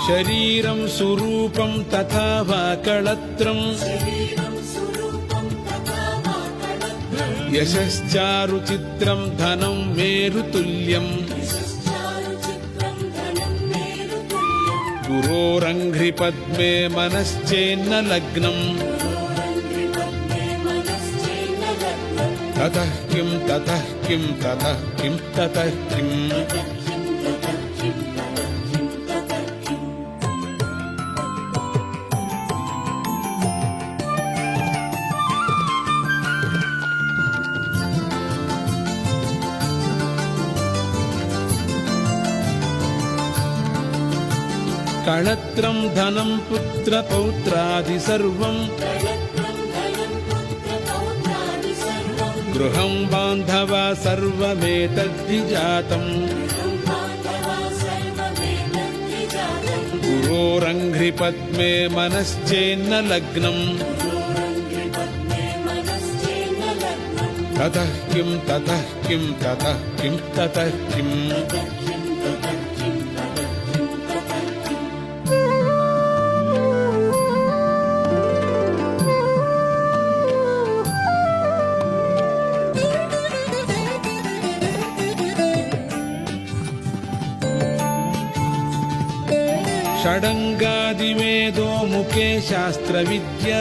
శరీరం సురూపం తథా వా కళత్రం యశశ్చారు చిత్రం ధనం మేరుతుల్యం గురోరంఘ్రి పద్మే మనశ్చేన్న లగ్నం తతః కిం తతః కిం తతః కిం తతః కిం. కళత్రం ధనం పుత్ర పౌత్రాది సర్వం గృహం బాంధవా సర్వమేతద్విజాతం గురోరంఘ్రి పద్మే మనశ్చేన్న లగ్నం తతః కిం తతః కిం తతః కిం తతః కిం. షడంగాదివేదో ముఖే శాస్త్ర విద్య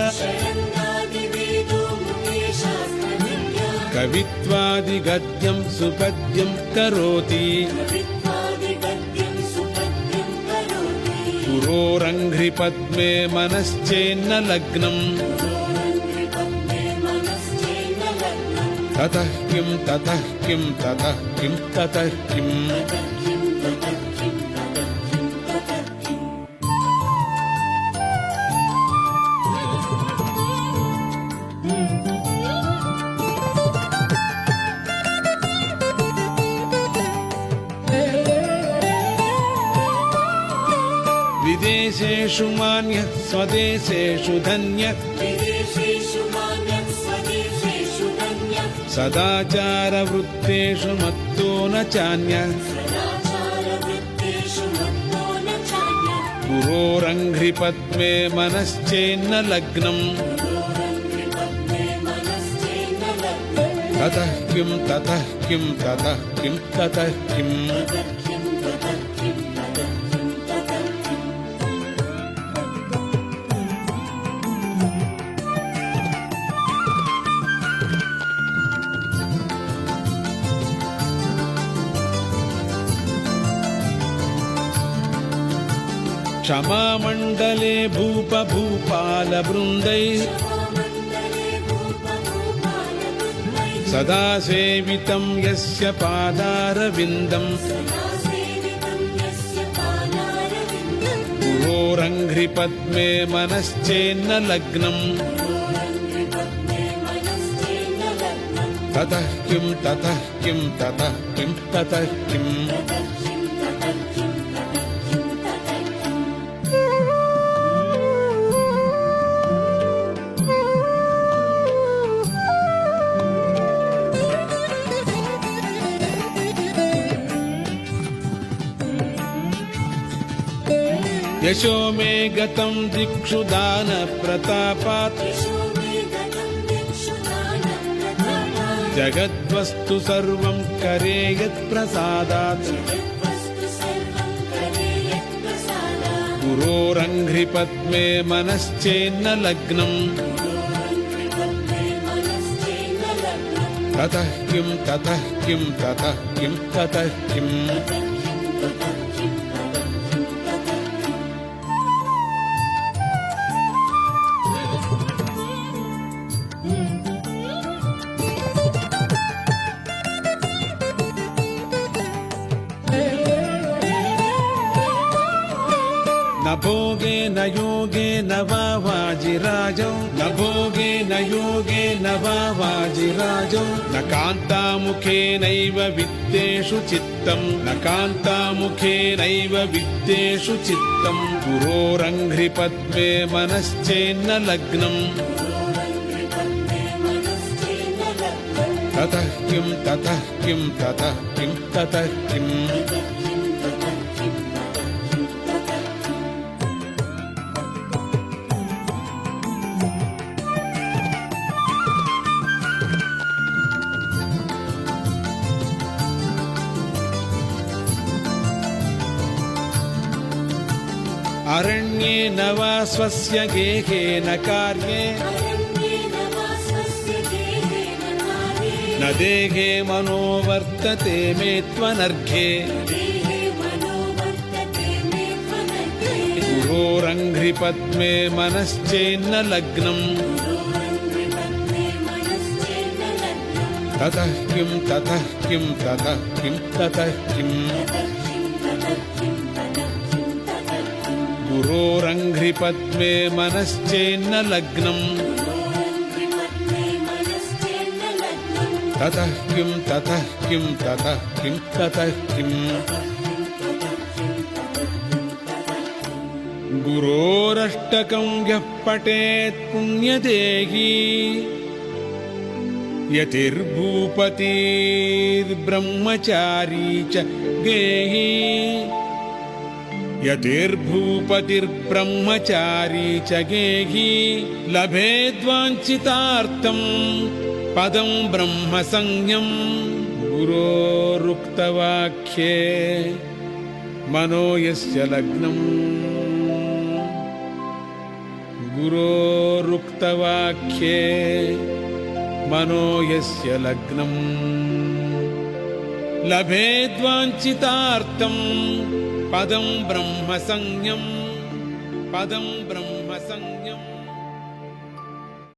కవిత్వాది గద్యం సుపద్యం కరోతి పురోరంఘ్రి పద్మే మనశ్చేన్న లగ్నం తతః కిం తతః కిం తతః కిం తతః కిం. విదేశేషు మాన్యః స్వదేశేషు ధన్యః సదాచార వృత్తేషు మత్తో న చాన్యః గురోరంఘ్రి పద్మే మనశ్చేన్న లగ్నం తతః కిం తతః కిం తతః కిం తతః కిం. క్షమామండలే భూప భూపాల బృందై సదా సేవితం యస్య పాదారవిందం గురోరంఘ్రి పద్మే మనశ్చేన్న లగ్నం తతః కిం తతః కిం తతః కిం తతః కిం. యశో మే గతం దిక్షు దాన ప్రతాపాత్ జగద్వస్తు సర్వం కరేయత్ ప్రసాదాత్ గురోరంఘ్రి పద్మే మనశ్చేన్న లగ్నం తతః కిం తతః కిం తతః కిం తతః కిం. न भोगे न योगे न वा वाजिराजौ न भोगे न योगे न वा वाजिराजौ न कान्तामुखेनैव वित्तेषु चित्तं न कान्तामुखेनैव वित्तेषु चित्तं पुरोरङ्घ्रि पद्मे मनश्चेन्न लग्नम् ततः किं ततः किं ततः किं ततः किम् अरण्येन वा स्वस्य गेहेन कार्ये न देहे मनो वर्तते मे त्वनर्घे गुरोरङ्घ्रिपद्मे मनश्चेन्न लग्नम् ततः किं ततः किं ततः किं ततः किं गुरोरङ्घ्रिपद्मे मनश्चेन्न लग्नम् ततः किं ततः किं ततः किं ततः किं गुरोरष्टकं यः पठेत् पुण्यदेही यतिर्भूपतिर्ब्रह्मचारी च गेही यतिर्भूपतिर्ब्रह्मचारी च गेही लभेद्वाञ्छितार्थं पदं ब्रह्मसंज्ञं गुरोरुक्तवाक्ये मनो यस्य लग्नम् गुरोरुक्तवाक्ये मनो यस्य लग्नम् लभेद्वाञ्छितार्थं पदं ब्रह्मसंज्ञं